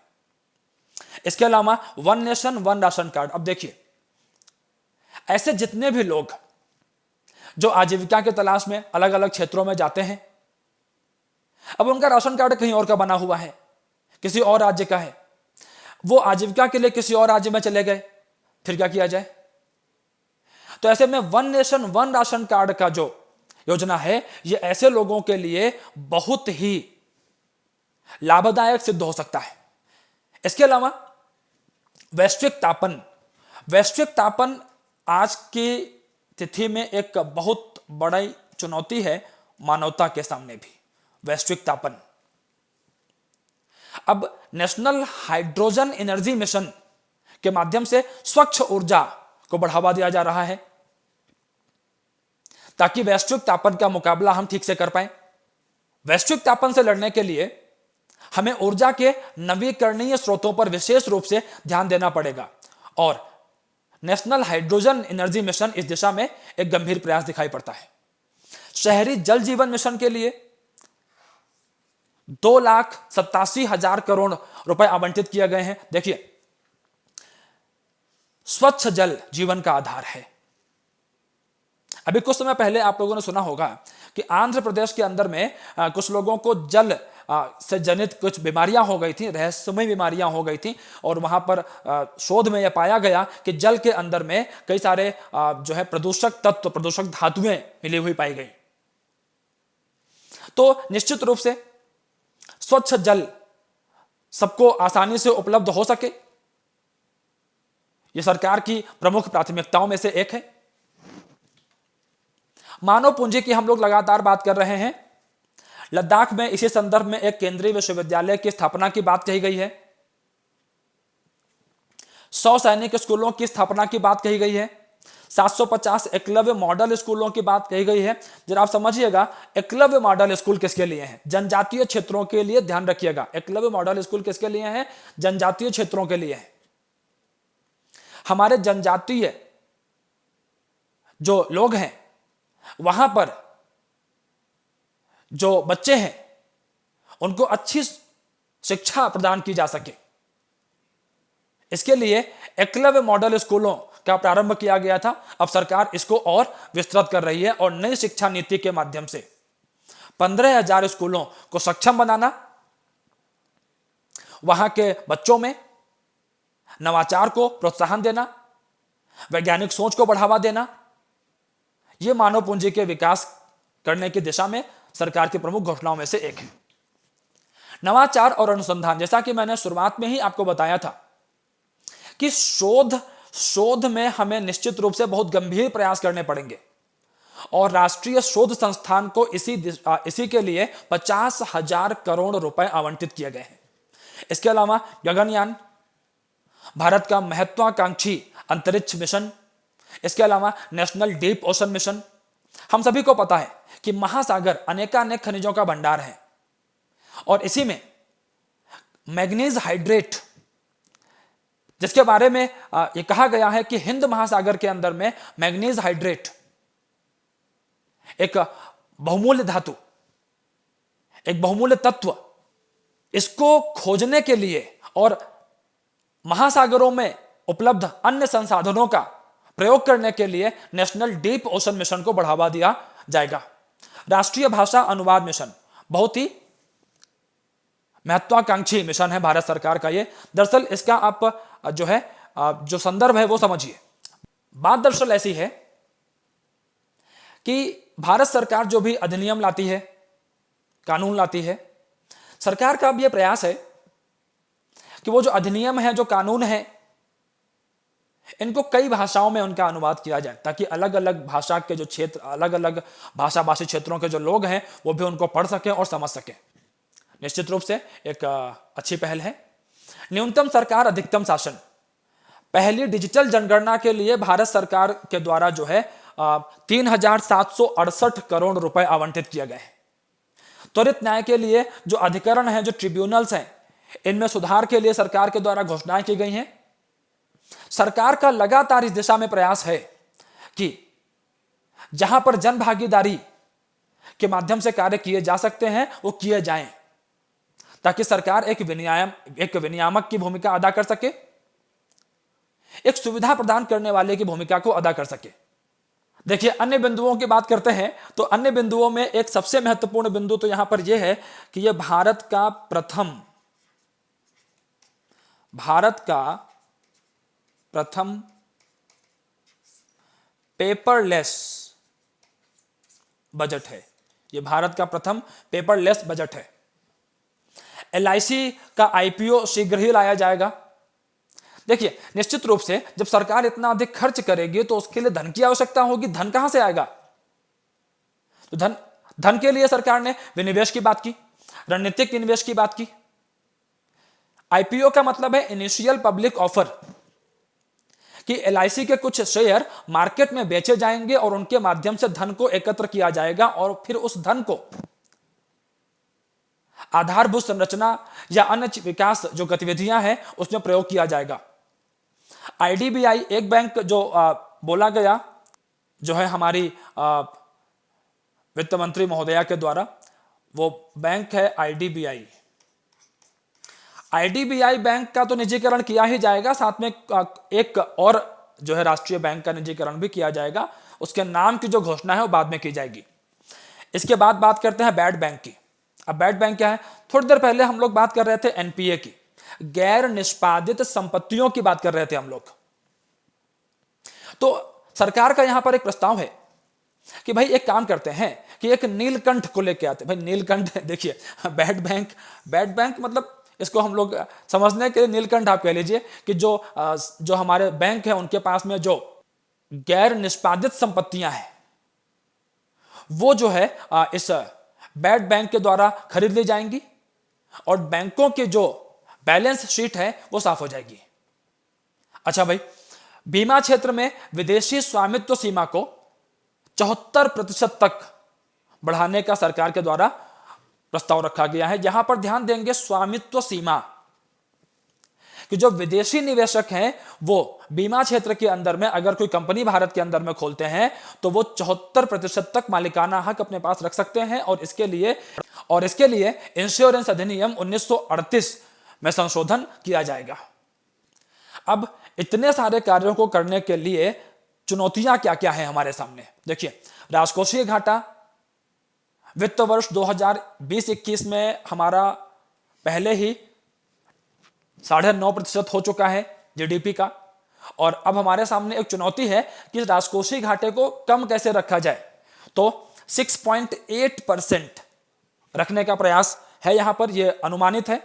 इसके अलावा one nation one ration card. अब देखिए, ऐसे जितने भी लोग जो आजीविका की तलाश में अलग अलग क्षेत्रों में जाते हैं, अब उनका राशन कार्ड कहीं और का बना हुआ है, किसी और राज्य का है, वो आजीविका के लिए किसी और राज्य में चले गए, फिर क्या किया जाए? तो ऐसे में one nation one ration card का जो योजना है, ये ऐसे लोगों के लिए बहुत ही लाभदायक सिद्ध हो सकता है। इसके अलावा वैश्विक तापन। वैश्विक तापन आज की तिथि में एक बहुत बड़ी चुनौती है मानवता के सामने भी, वैश्विक तापन। अब नेशनल हाइड्रोजन एनर्जी मिशन के माध्यम से स्वच्छ ऊर्जा को बढ़ावा दिया जा रहा है ताकि वैश्विक तापन का मुकाबला हम ठीक से कर पाए। वैश्विक तापन से लड़ने के लिए हमें ऊर्जा के नवीकरणीय स्रोतों पर विशेष रूप से ध्यान देना पड़ेगा, और नेशनल हाइड्रोजन एनर्जी मिशन इस दिशा में एक गंभीर प्रयास दिखाई पड़ता है। शहरी जल जीवन मिशन के लिए 2,87,000 करोड़ रुपए आवंटित किए गए हैं। देखिए, स्वच्छ जल जीवन का आधार है। अभी कुछ समय पहले आप लोगों ने सुना होगा कि आंध्र प्रदेश के अंदर में कुछ लोगों को जल से जनित कुछ बीमारियां हो गई थी, रहस्यमय बीमारियां हो गई थी, और वहां पर शोध में यह पाया गया कि जल के अंदर में कई सारे जो है प्रदूषक तत्व, प्रदूषक धातुएं मिली हुई पाई गई। तो निश्चित रूप से स्वच्छ जल सबको आसानी से उपलब्ध हो सके, यह सरकार की प्रमुख प्राथमिकताओं में से एक है। मानव पूंजी की हम लोग लगातार बात कर रहे हैं। लद्दाख में इसी संदर्भ में एक केंद्रीय विश्वविद्यालय की स्थापना की बात कही गई है। 100 सैनिक स्कूलों की स्थापना की बात कही गई है। 750 एकलव्य मॉडल स्कूलों की बात कही गई है। जरा आप समझिएगा, एकलव्य मॉडल स्कूल किसके लिए है? जनजातीय क्षेत्रों के लिए। ध्यान रखिएगा, एकलव्य मॉडल स्कूल किसके लिए है? जनजातीय क्षेत्रों के लिए है। हमारे जनजातीय जो लोग हैं, वहां पर जो बच्चे हैं, उनको अच्छी शिक्षा प्रदान की जा सके, इसके लिए एकलव्य मॉडल स्कूलों का प्रारंभ किया गया था। अब सरकार इसको और विस्तृत कर रही है और नई शिक्षा नीति के माध्यम से 15,000 स्कूलों को सक्षम बनाना, वहां के बच्चों में नवाचार को प्रोत्साहन देना, वैज्ञानिक सोच को बढ़ावा देना, यह मानव पूंजी के विकास करने की दिशा में सरकार की प्रमुख घोषणाओं में से एक है। नवाचार और अनुसंधान, जैसा कि मैंने शुरुआत में ही आपको बताया था कि शोध में हमें निश्चित रूप से बहुत गंभीर प्रयास करने पड़ेंगे और राष्ट्रीय शोध संस्थान को इसी के लिए 50,000 करोड़ रुपए आवंटित किए गए हैं। इसके अलावा गगनयान, भारत का महत्वाकांक्षी अंतरिक्ष मिशन, इसके अलावा नेशनल डीप ओशन मिशन। हम सभी को पता है कि महासागर अनेकानेक खनिजों का भंडार है और इसी में मैग्नीज हाइड्रेट, जिसके बारे में यह कहा गया है कि हिंद महासागर के अंदर में मैग्नीज हाइड्रेट एक बहुमूल्य धातु, एक बहुमूल्य तत्व, इसको खोजने के लिए और महासागरों में उपलब्ध अन्य संसाधनों का प्रयोग करने के लिए नेशनल डीप ओशन मिशन को बढ़ावा दिया जाएगा। राष्ट्रीय भाषा अनुवाद मिशन बहुत ही महत्वाकांक्षी मिशन है भारत सरकार का। ये दरअसल इसका आप जो संदर्भ है वो समझिए। बात दरअसल ऐसी है कि भारत सरकार जो भी अधिनियम लाती है, कानून लाती है, सरकार का अब यह प्रयास है कि वो जो अधिनियम है, जो कानून है, इनको कई भाषाओं में उनका अनुवाद किया जाए ताकि अलग अलग भाषा के जो क्षेत्र, अलग अलग भाषाभाषी क्षेत्रों के जो लोग हैं वो भी उनको पढ़ सकें और समझ सकें। निश्चित रूप से एक अच्छी पहल है। न्यूनतम सरकार अधिकतम शासन, पहली डिजिटल जनगणना के लिए भारत सरकार के द्वारा 3,768 करोड़ रुपए आवंटित किए गए हैं। त्वरित न्याय के लिए जो अधिकरण हैं, जो ट्रिब्यूनल्स हैं, इनमें सुधार के लिए सरकार के द्वारा घोषणाएं की गई हैं। सरकार का लगातार इस दिशा में प्रयास है कि जहां पर जन भागीदारी के माध्यम से कार्य किए जा सकते हैं वो किए जाएं, ताकि सरकार एक विनियामक की भूमिका अदा कर सके, एक सुविधा प्रदान करने वाले की भूमिका को अदा कर सके। देखिए, अन्य बिंदुओं की बात करते हैं तो अन्य बिंदुओं में एक सबसे महत्वपूर्ण बिंदु तो यहां पर यह है कि यह भारत का प्रथम पेपरलेस बजट है। यह भारत का प्रथम पेपरलेस बजट है। LIC का IPO शीघ्र ही लाया जाएगा। देखिए, निश्चित रूप से जब सरकार इतना अधिक खर्च करेगी तो उसके लिए धन की आवश्यकता होगी। धन कहां से आएगा? तो धन के लिए सरकार ने विनिवेश की बात की, रणनीतिक निवेश की बात की। IPO का मतलब है इनिशियल पब्लिक ऑफर, कि LIC के कुछ शेयर मार्केट में बेचे जाएंगे और उनके माध्यम से धन को एकत्र किया जाएगा और फिर उस धन को आधारभूत संरचना या अन्य विकास जो गतिविधियां हैं उसमें प्रयोग किया जाएगा। IDBI एक बैंक जो बोला गया, जो है हमारी वित्त मंत्री महोदया के द्वारा, वो बैंक है IDBI। IDBI बैंक का तो निजीकरण किया ही जाएगा, साथ में एक और जो है राष्ट्रीय बैंक का निजीकरण भी किया जाएगा। उसके नाम की जो घोषणा है वो बाद में की जाएगी। इसके बाद बात करते हैं बैड बैंक की। अब बैड बैंक क्या है? थोड़ी देर पहले हम लोग बात कर रहे थे NPA की, गैर निष्पादित संपत्तियों की बात कर रहे थे हम लोग। तो सरकार का यहां पर एक प्रस्ताव है कि भाई एक काम करते हैं कि एक नीलकंठ को लेके आते। भाई नीलकंठ, देखिए, बैड बैंक मतलब इसको हम लोग समझने के लिए नीलकंठ आप कह लीजिए कि जो हमारे बैंक है उनके पास में जो गैर निष्पादित संपत्तियां हैं वो जो है इस बैड बैंक के द्वारा खरीद ली जाएंगी और बैंकों की जो बैलेंस शीट है वो साफ हो जाएगी। अच्छा भाई, बीमा क्षेत्र में विदेशी स्वामित्व सीमा को 74% तक बढ़ाने का सरकार के द्वारा प्रस्ताव रखा गया है। यहां पर ध्यान देंगे स्वामित्व सीमा, कि जो विदेशी निवेशक हैं वो बीमा क्षेत्र के अंदर में अगर कोई कंपनी भारत के अंदर में खोलते हैं तो वो 74% तक मालिकाना हक अपने पास रख सकते हैं। और इसके लिए इंश्योरेंस अधिनियम 1938 में संशोधन किया जाएगा। अब इतने सारे कार्यों को करने के लिए चुनौतियां क्या क्या हैं हमारे सामने? देखिए, राजकोषीय घाटा, वित्त वर्ष 2020-21 में हमारा पहले ही 9.5% हो चुका है जीडीपी का, और अब हमारे सामने एक चुनौती है कि राजकोषीय घाटे को कम कैसे रखा जाए। तो 6.8% रखने का प्रयास है यहां पर, यह अनुमानित है।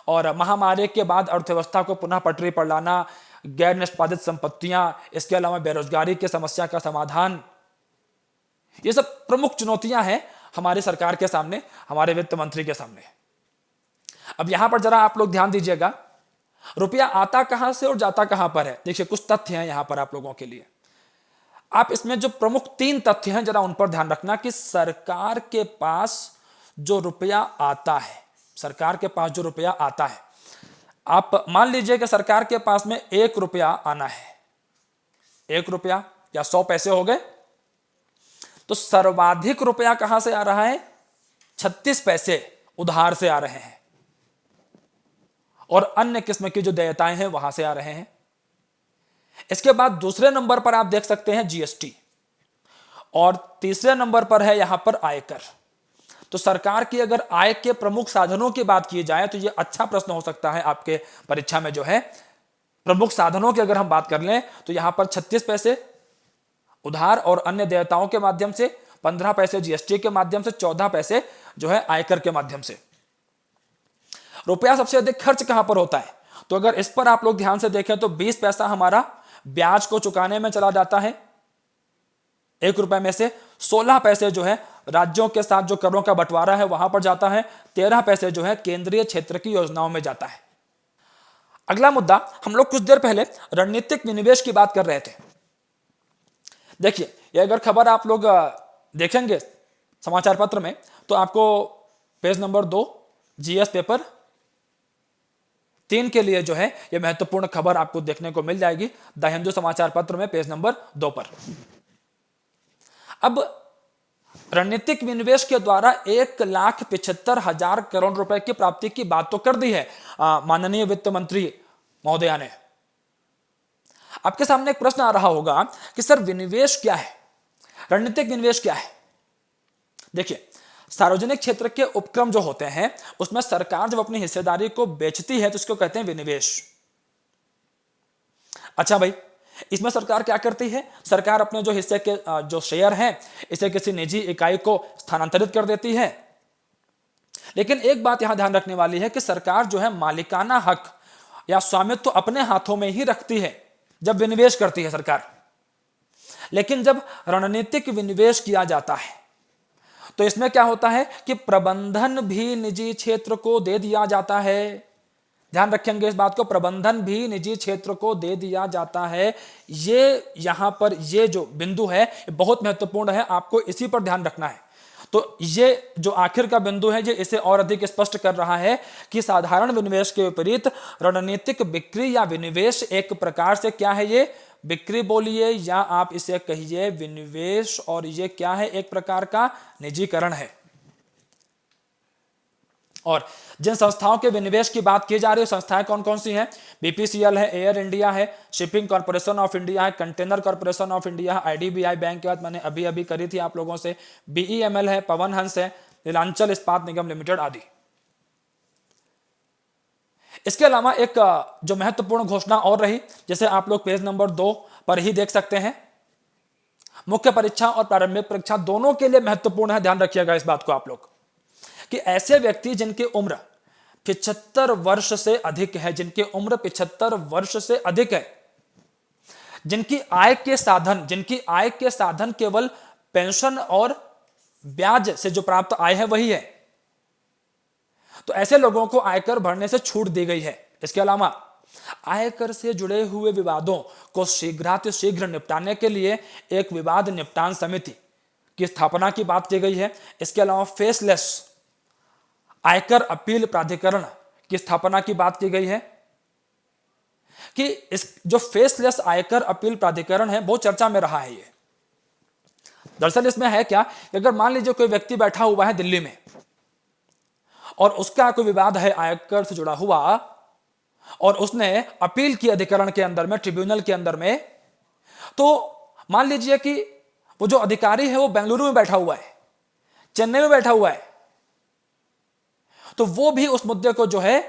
और महामारी के बाद अर्थव्यवस्था को पुनः पटरी पर लाना, गैर निष्पादित संपत्तियां, इसके अलावा बेरोजगारी की समस्या का समाधान, ये सब प्रमुख चुनौतियां हैं हमारी सरकार के सामने, हमारे वित्त मंत्री के सामने। अब यहां पर जरा आप लोग ध्यान दीजिएगा, रुपया आता कहां से और जाता कहां पर है। देखिए कुछ तथ्य हैं यहां पर आप लोगों के लिए। आप इसमें जो प्रमुख 3 तथ्य हैं जरा उन पर ध्यान रखना कि सरकार के पास जो रुपया आता है, सरकार के पास जो रुपया आता है, आप मान लीजिए कि सरकार के पास में 1 रुपया आना है, 1 रुपया या 100 पैसे हो गए, तो सर्वाधिक रुपया कहां से आ रहा है? 36 पैसे उधार से आ रहे हैं, और अन्य किस्म की जो देयताएं हैं वहां से आ रहे हैं। इसके बाद दूसरे नंबर पर आप देख सकते हैं जीएसटी, और तीसरे नंबर पर है यहां पर आयकर। तो सरकार की अगर आय के प्रमुख साधनों की बात की जाए तो यह अच्छा प्रश्न हो सकता है आपके परीक्षा में, जो है प्रमुख साधनों की अगर हम बात कर लें तो यहां पर 36 पैसे उधार और अन्य देयताओं के माध्यम से, 15 पैसे जीएसटी के माध्यम से, 14 पैसे जो है आयकर के माध्यम से। रुपया सबसे अधिक खर्च कहां पर होता है? तो अगर इस पर आप लोग ध्यान से देखें तो 20 पैसा हमारा ब्याज को चुकाने में चला जाता है। 1 रुपए में से 16 पैसे जो है राज्यों के साथ जो करों का बंटवारा है वहां पर जाता है। 13 पैसे जो है केंद्रीय क्षेत्र की योजनाओं में जाता है। अगला मुद्दा, हम लोग कुछ देर पहले रणनीतिक विनिवेश की बात कर रहे थे। देखिए, ये अगर खबर आप लोग देखेंगे समाचार पत्र में तो आपको पेज नंबर 2 जीएस पेपर 3 के लिए जो है ये महत्वपूर्ण खबर आपको देखने को मिल जाएगी द हिंदू समाचार पत्र में पेज नंबर 2 पर। अब रणनीतिक विनिवेश के द्वारा 1,75,000 करोड़ रुपए की प्राप्ति की बात तो कर दी है माननीय वित्त मंत्री महोदया ने। आपके सामने एक प्रश्न आ रहा होगा कि सर विनिवेश क्या है, रणनीतिक विनिवेश क्या है? देखिए, सार्वजनिक क्षेत्र के उपक्रम जो होते हैं उसमें सरकार जब अपनी हिस्सेदारी को बेचती है तो इसको कहते हैं विनिवेश। अच्छा भाई, इसमें सरकार क्या करती है? सरकार अपने जो हिस्से के जो शेयर हैं इसे किसी निजी इकाई को स्थानांतरित कर देती है। लेकिन एक बात यहां ध्यान रखने वाली है कि सरकार जो है मालिकाना हक या स्वामित्व तो अपने हाथों में ही रखती है जब विनिवेश करती है सरकार। लेकिन जब रणनीतिक विनिवेश किया जाता है तो इसमें क्या होता है कि प्रबंधन भी निजी क्षेत्र को दे दिया जाता है। ध्यान रखेंगे इस बात को, प्रबंधन भी निजी क्षेत्र को दे दिया जाता है। ये यहां पर ये जो बिंदु है ये बहुत महत्वपूर्ण है, आपको इसी पर ध्यान रखना है। तो ये जो आखिर का बिंदु है ये इसे और अधिक स्पष्ट कर रहा है कि साधारण विनिवेश के विपरीत रणनीतिक बिक्री या विनिवेश एक प्रकार से क्या है, ये बिक्री बोलिए या आप इसे कहिए विनिवेश, और ये क्या है, एक प्रकार का निजीकरण है। और जिन संस्थाओं के विनिवेश की बात की जा रही है संस्थाएं कौन कौन सी हैं? बीपीसीएल है, एयर इंडिया है, शिपिंग कॉर्पोरेशन ऑफ इंडिया है, कंटेनर कॉर्पोरेशन ऑफ इंडिया है, आईडीबीआई बैंक की बात मैंने अभी अभी करी थी आप लोगों से, बीईएमएल है, पवन हंस है, नीलांचल इस्पात निगम लिमिटेड आदि। इसके अलावा एक जो महत्वपूर्ण घोषणा और रही, जैसे आप लोग पेज नंबर 2 पर ही देख सकते हैं, मुख्य परीक्षा और प्रारंभिक परीक्षा दोनों के लिए महत्वपूर्ण है। ध्यान रखिएगा इस बात को आप लोग कि ऐसे व्यक्ति जिनकी उम्र 75 वर्ष से अधिक है, जिनकी उम्र 75 वर्ष से अधिक है, जिनकी आय के साधन केवल पेंशन और ब्याज से जो प्राप्त आय है वही है, तो ऐसे लोगों को आयकर भरने से छूट दी गई है। इसके अलावा आयकर से जुड़े हुए विवादों को शीघ्र निपटाने के लिए एक विवाद निपटान समिति की स्थापना की बात की गई है। इसके अलावा फेसलेस आयकर अपील प्राधिकरण की स्थापना की बात की गई है कि इस जो फेसलेस आयकर अपील प्राधिकरण है बहुत चर्चा में रहा है। ये दरअसल इसमें है क्या कि अगर मान लीजिए कोई व्यक्ति बैठा हुआ है दिल्ली में और उसका कोई विवाद है आयकर से जुड़ा हुआ और उसने अपील की अधिकरण के अंदर में, ट्रिब्यूनल के अंदर में, तो मान लीजिए कि वो जो अधिकारी है वो बेंगलुरु में बैठा हुआ है चेन्नई में बैठा हुआ है, तो वो भी उस मुद्दे को जो है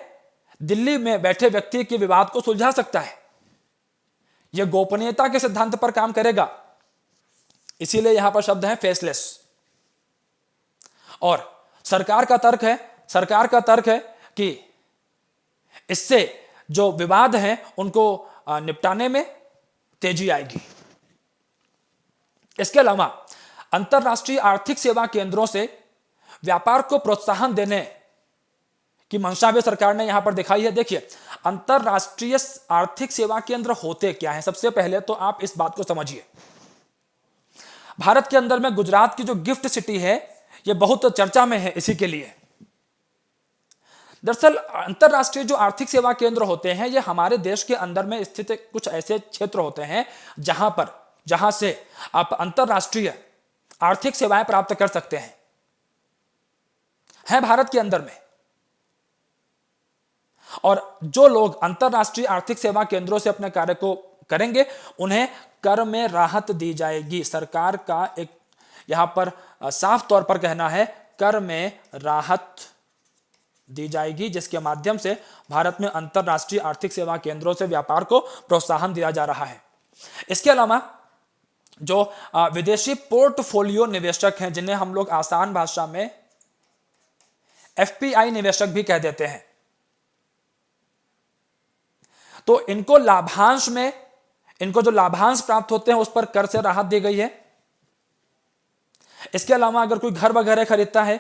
दिल्ली में बैठे व्यक्ति के विवाद को सुलझा सकता है। यह गोपनीयता के सिद्धांत पर काम करेगा, इसीलिए यहां पर शब्द है फेसलेस। और सरकार का तर्क है कि इससे जो विवाद हैं उनको निपटाने में तेजी आएगी। इसके अलावा अंतरराष्ट्रीय आर्थिक सेवा केंद्रों से व्यापार को प्रोत्साहन देने की मंशा भी सरकार ने यहां पर दिखाई है। देखिए, अंतरराष्ट्रीय आर्थिक सेवा केंद्र होते क्या हैं? सबसे पहले तो आप इस बात को समझिए। भारत के अंदर में गुजरात की जो गिफ्ट सिटी है, यह बहुत चर्चा में है इसी के लिए। दरअसल अंतरराष्ट्रीय जो आर्थिक सेवा केंद्र होते हैं, ये हमारे देश के अंदर में स्थित कुछ ऐसे क्षेत्र होते हैं जहां से आप अंतरराष्ट्रीय आर्थिक सेवाएं प्राप्त कर सकते हैं, है भारत के अंदर में। और जो लोग अंतरराष्ट्रीय आर्थिक सेवा केंद्रों से अपने कार्य को करेंगे, उन्हें कर में राहत दी जाएगी। सरकार का एक यहां पर साफ तौर पर कहना है, कर में राहत दी जाएगी, जिसके माध्यम से भारत में अंतरराष्ट्रीय आर्थिक सेवा केंद्रों से व्यापार को प्रोत्साहन दिया जा रहा है। इसके अलावा जो विदेशी पोर्टफोलियो निवेशक हैं, जिन्हें हम लोग आसान भाषा में एफपीआई निवेशक भी कह देते हैं, तो इनको जो लाभांश प्राप्त होते हैं उस पर कर से राहत दी गई है। इसके अलावा अगर कोई घर वगैरह खरीदता है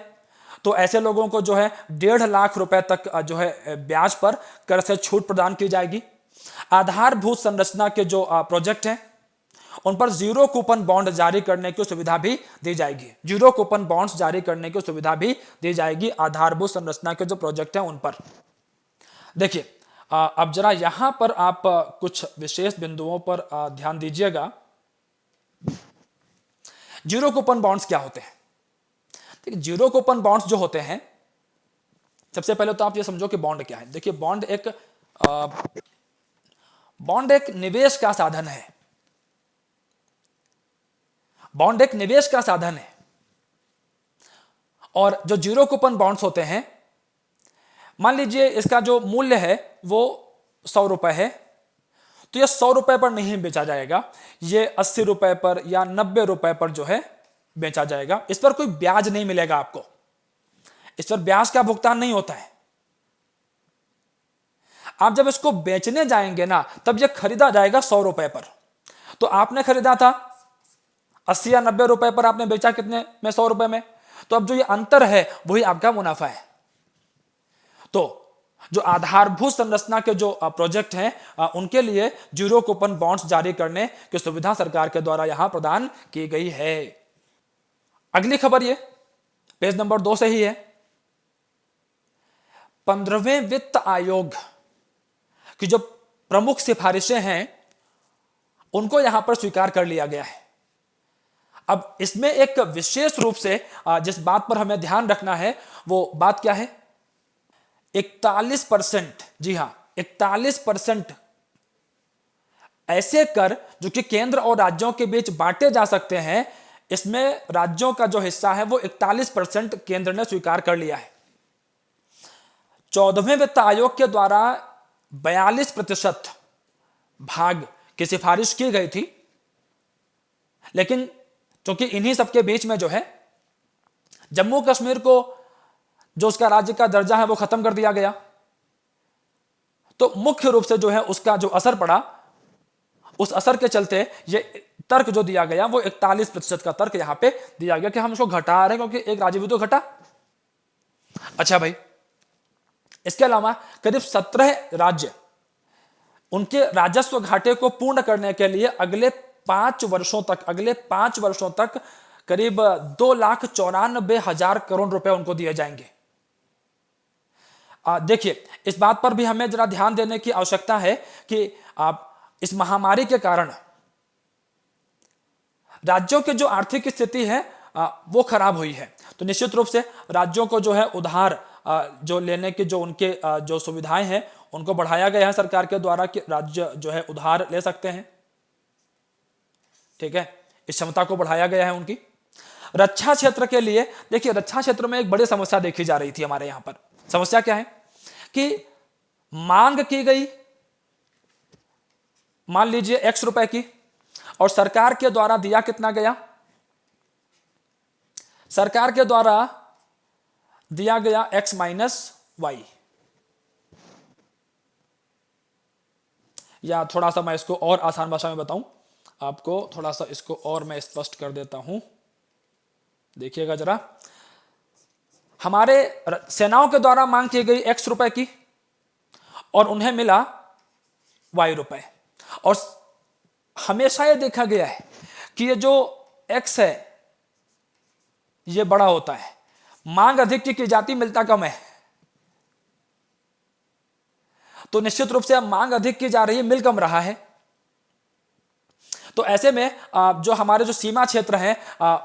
तो ऐसे लोगों को जो है 1.5 लाख रुपए तक जो है ब्याज पर कर से छूट प्रदान की जाएगी। आधारभूत संरचना के जो प्रोजेक्ट हैं उन पर जीरो कूपन बॉन्ड जारी करने की सुविधा भी दी जाएगी। जीरो कूपन बॉन्ड्स जारी करने की सुविधा भी दी जाएगी आधारभूत संरचना के जो प्रोजेक्ट हैं उन पर। देखिए, अब जरा यहां पर आप कुछ विशेष बिंदुओं पर ध्यान दीजिएगा। जीरो कूपन बॉन्ड्स क्या होते हैं? देखिए, जीरो कूपन बॉन्ड्स जो होते हैं, सबसे पहले तो आप ये समझो कि बॉन्ड क्या है। देखिए, बॉन्ड एक निवेश का साधन है। बॉन्ड एक निवेश का साधन है। और जो जीरो कूपन बॉन्ड्स होते हैं, मान लीजिए इसका जो मूल्य है वो 100 रुपए है, तो यह 100 रुपए पर नहीं बेचा जाएगा, ये 80 रुपए पर या 90 रुपए पर जो है बेचा जाएगा। इस पर कोई ब्याज नहीं मिलेगा आपको, इस पर ब्याज का भुगतान नहीं होता है। आप जब इसको बेचने जाएंगे ना, तब यह खरीदा जाएगा 100 रुपए पर। तो आपने खरीदा था 80 या 90 रुपए पर, आपने बेचा कितने में? 100 रुपए में। तो अब जो ये अंतर है वही आपका मुनाफा है। तो जो आधारभूत संरचना के जो प्रोजेक्ट हैं उनके लिए जीरो कूपन बॉन्ड्स जारी करने की सुविधा सरकार के द्वारा यहां प्रदान की गई है। अगली खबर ये पेज नंबर 2 से ही है। 15वें वित्त आयोग की जो प्रमुख सिफारिशें हैं उनको यहां पर स्वीकार कर लिया गया है। अब इसमें एक विशेष रूप से जिस बात पर हमें ध्यान रखना है वो बात क्या है? 41%, जी हां, 41% ऐसे कर जो कि केंद्र और राज्यों के बीच बांटे जा सकते हैं, इसमें राज्यों का जो हिस्सा है वो 41% केंद्र ने स्वीकार कर लिया है। 14वें वित्त आयोग के द्वारा 42% भाग की सिफारिश की गई थी, लेकिन क्योंकि इन्हीं सबके बीच में जो है जम्मू कश्मीर को जो उसका राज्य का दर्जा है वो खत्म कर दिया गया, तो मुख्य रूप से जो है उसका जो असर पड़ा, उस असर के चलते ये तर्क जो दिया गया वो 41% का तर्क यहां पे दिया गया कि हम इसको घटा रहे हैं क्योंकि एक राज्य भी तो घटा। अच्छा भाई, इसके अलावा करीब 17 राज्य उनके राजस्व घाटे को पूर्ण करने के लिए अगले 5 वर्षों तक करीब 2,94,000 करोड़ रुपए उनको दिए जाएंगे। देखिए, इस बात पर भी हमें जरा ध्यान देने की आवश्यकता है कि इस महामारी के कारण राज्यों की जो आर्थिक स्थिति है वो खराब हुई है, तो निश्चित रूप से राज्यों को जो है उधार जो लेने की जो उनके जो सुविधाएं हैं उनको बढ़ाया गया है सरकार के द्वारा कि राज्य जो है उधार ले सकते हैं। ठीक है, इस क्षमता को बढ़ाया गया है उनकी। रक्षा क्षेत्र के लिए देखिए, रक्षा क्षेत्र में एक बड़ी समस्या देखी जा रही थी हमारे यहां पर। समस्या क्या है कि मांग की गई मान लीजिए x रुपए की, और सरकार के द्वारा दिया कितना गया, सरकार के द्वारा दिया गया x माइनस वाई। या थोड़ा सा मैं इसको और आसान भाषा में बताऊं आपको, थोड़ा सा इसको और मैं स्पष्ट कर देता हूं, देखिएगा जरा। हमारे सेनाओं के द्वारा मांग की गई x रुपए की और उन्हें मिला y रुपए, और हमेशा ये देखा गया है कि ये जो x है ये बड़ा होता है, मांग अधिक की जाती मिलता कम है, तो निश्चित रूप से अब मांग अधिक की जा रही है, मिल कम रहा है। तो ऐसे में जो हमारे जो सीमा क्षेत्र हैं,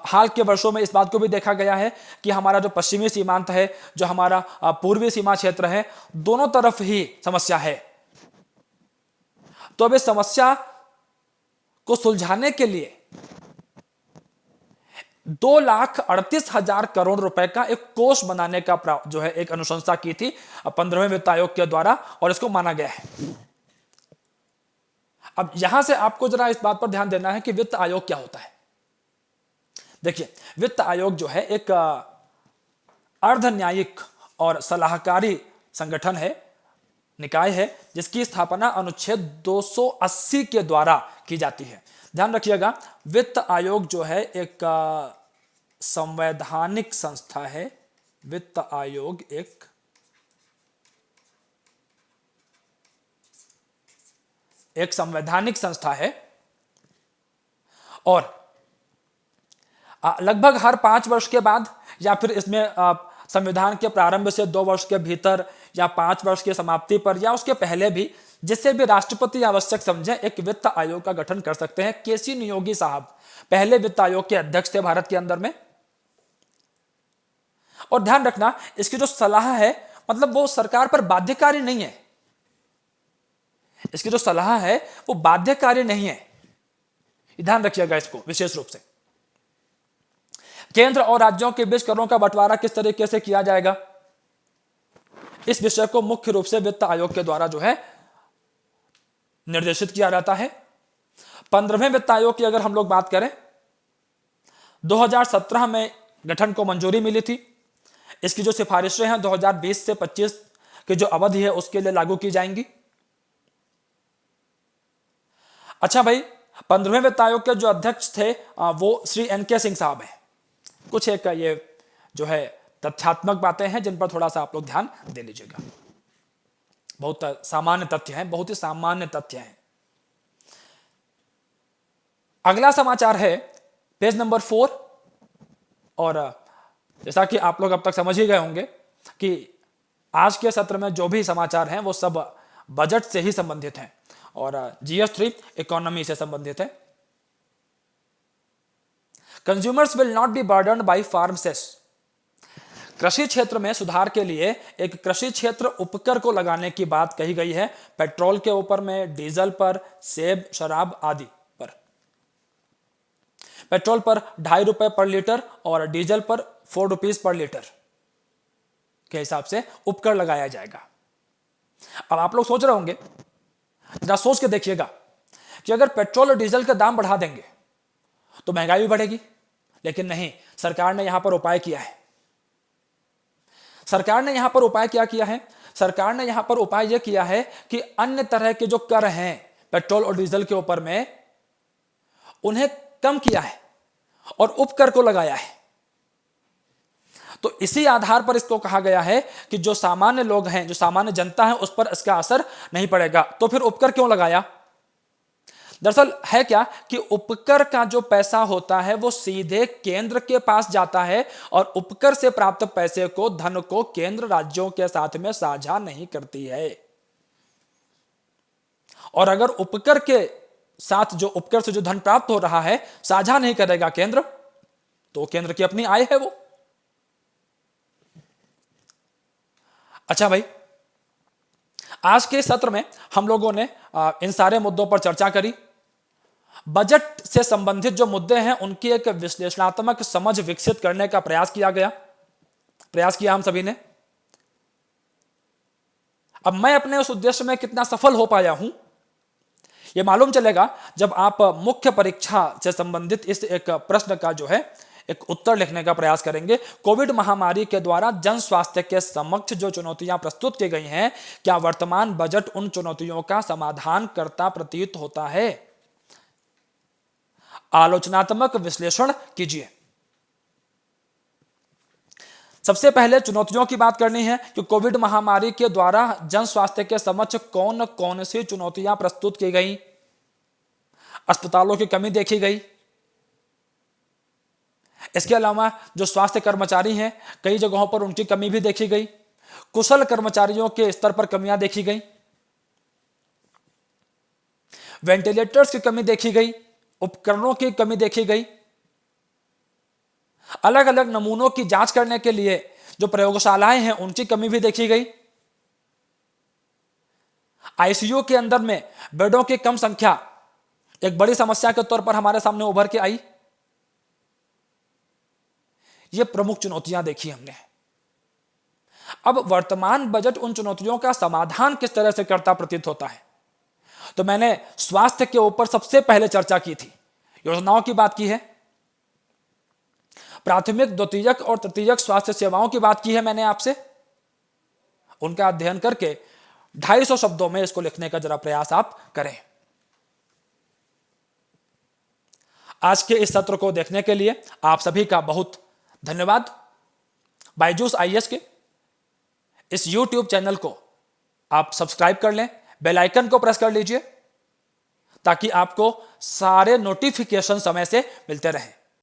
हाल के वर्षों में इस बात को भी देखा गया है कि हमारा जो पश्चिमी सीमांत है, जो हमारा पूर्वी सीमा क्षेत्र है, दोनों तरफ ही समस्या है। तो अब इस समस्या को सुलझाने के लिए 2,38,000 करोड़ रुपए का एक कोष बनाने का जो है एक अनुशंसा की थी 15वें वित्त आयोग के द्वारा, और इसको माना गया है। अब यहां से आपको जरा इस बात पर ध्यान देना है कि वित्त आयोग क्या होता है। देखिए, वित्त आयोग जो है एक अर्ध न्यायिक और सलाहकारी संगठन है, निकाय है, जिसकी स्थापना अनुच्छेद 280 के द्वारा की जाती है। ध्यान रखिएगा, वित्त आयोग जो है एक संवैधानिक संस्था है। वित्त आयोग एक संवैधानिक संस्था है, और लगभग हर 5 वर्ष के बाद, या फिर इसमें संविधान के प्रारंभ से 2 वर्ष के भीतर, या 5 वर्ष की समाप्ति पर, या उसके पहले भी, जिससे भी राष्ट्रपति आवश्यक समझे, एक वित्त आयोग का गठन कर सकते हैं। केसी नियोगी साहब पहले वित्त आयोग के अध्यक्ष थे भारत के अंदर में। और ध्यान रखना, इसकी जो सलाह है, मतलब वो सरकार पर बाध्यकारी नहीं है। इसकी जो सलाह है वो बाध्यकारी नहीं है, ध्यान रखिएगा इसको विशेष रूप से। केंद्र और राज्यों के बीच करों का बंटवारा किस तरीके से किया जाएगा, इस विषय को मुख्य रूप से वित्त आयोग के द्वारा जो है निर्देशित किया जाता है। 15वें वित्त आयोग की अगर हम लोग बात करें, 2017 में गठन को मंजूरी मिली थी। इसकी जो सिफारिशें हैं 2020 से 25 की जो अवधि है उसके लिए लागू की जाएंगी। अच्छा भाई, 15वें वित्त आयोग के जो अध्यक्ष थे वो श्री NK सिंह साहब हैं। कुछ एक ये जो है तथ्यात्मक बातें हैं जिन पर थोड़ा सा आप लोग ध्यान दे लीजिएगा। बहुत सामान्य तथ्य हैं, बहुत ही सामान्य तथ्य हैं। अगला समाचार है पेज नंबर 4, और जैसा कि आप लोग अब तक समझ ही गए होंगे कि आज के सत्र में जो भी समाचार हैं वो सब बजट से ही संबंधित हैं, और GS3 इकोनॉमी से संबंधित है। Consumers will not be burdened by farm cess. कृषि क्षेत्र में सुधार के लिए एक कृषि क्षेत्र उपकर को लगाने की बात कही गई है। पेट्रोल के ऊपर में, डीजल पर, सेब, शराब आदि पर। पेट्रोल पर 2.5 रुपए पर लीटर और डीजल पर 4 रुपीज पर लीटर के हिसाब से उपकर लगाया जाएगा। अब आप लोग सोच रहे होंगे, जरा सोच के देखिएगा कि अगर पेट्रोल और डीजल का दाम बढ़ा देंगे तो महंगाई भी बढ़ेगी, लेकिन नहीं, सरकार ने यहां पर उपाय किया है। सरकार ने यहां पर उपाय क्या किया है? सरकार ने यहां पर उपाय यह किया है कि अन्य तरह के जो कर हैं पेट्रोल और डीजल के ऊपर में, उन्हें कम किया है और उपकर को लगाया है। तो इसी आधार पर इसको कहा गया है कि जो सामान्य लोग हैं, जो सामान्य जनता है, उस पर इसका असर नहीं पड़ेगा। तो फिर उपकर क्यों लगाया? दरअसल है क्या कि उपकर का जो पैसा होता है वो सीधे केंद्र के पास जाता है, और उपकर से प्राप्त पैसे को, धन को केंद्र राज्यों के साथ में साझा नहीं करती है। और अगर उपकर के साथ, जो उपकर से जो धन प्राप्त हो रहा है, साझा नहीं करेगा केंद्र, तो केंद्र की अपनी आय है वो। अच्छा भाई, आज के सत्र में हम लोगों ने इन सारे मुद्दों पर चर्चा करी। बजट से संबंधित जो मुद्दे हैं उनकी एक विश्लेषणात्मक समझ विकसित करने का प्रयास किया हम सभी ने। अब मैं अपने उस उद्देश्य में कितना सफल हो पाया हूं, यह मालूम चलेगा जब आप मुख्य परीक्षा से संबंधित इस एक प्रश्न का जो है एक उत्तर लिखने का प्रयास करेंगे। कोविड महामारी के द्वारा जन स्वास्थ्य के समक्ष जो चुनौतियां प्रस्तुत की गई हैं, क्या वर्तमान बजट उन चुनौतियों का समाधान करता प्रतीत होता है? आलोचनात्मक विश्लेषण कीजिए। सबसे पहले चुनौतियों की बात करनी है कि कोविड महामारी के द्वारा जन स्वास्थ्य के समक्ष कौन कौन सी चुनौतियां प्रस्तुत की गई। अस्पतालों की कमी देखी गई। इसके अलावा जो स्वास्थ्य कर्मचारी हैं, कई जगहों पर उनकी कमी भी देखी गई। कुशल कर्मचारियों के स्तर पर कमियां देखी गई। वेंटिलेटर्स की कमी देखी गई। उपकरणों की कमी देखी गई। अलग अलग नमूनों की जांच करने के लिए जो प्रयोगशालाएं हैं उनकी कमी भी देखी गई। आईसीयू के अंदर में बेडों की कम संख्या एक बड़ी समस्या के तौर पर हमारे सामने उभर के आई। ये प्रमुख चुनौतियां देखी हमने। अब वर्तमान बजट उन चुनौतियों का समाधान किस तरह से करता प्रतीत होता है, तो मैंने स्वास्थ्य के ऊपर सबसे पहले चर्चा की थी, योजनाओं की बात की है, प्राथमिक, द्वितीयक और तृतीयक स्वास्थ्य सेवाओं की बात की है मैंने आपसे। उनका अध्ययन करके 250 शब्दों में इसको लिखने का जरा प्रयास आप करें। आज के इस सत्र को देखने के लिए आप सभी का बहुत धन्यवाद। बायजूस आईएएस के इस YouTube चैनल को आप सब्सक्राइब कर लें, बेल आइकन को प्रेस कर लीजिए ताकि आपको सारे नोटिफिकेशन समय से मिलते रहें।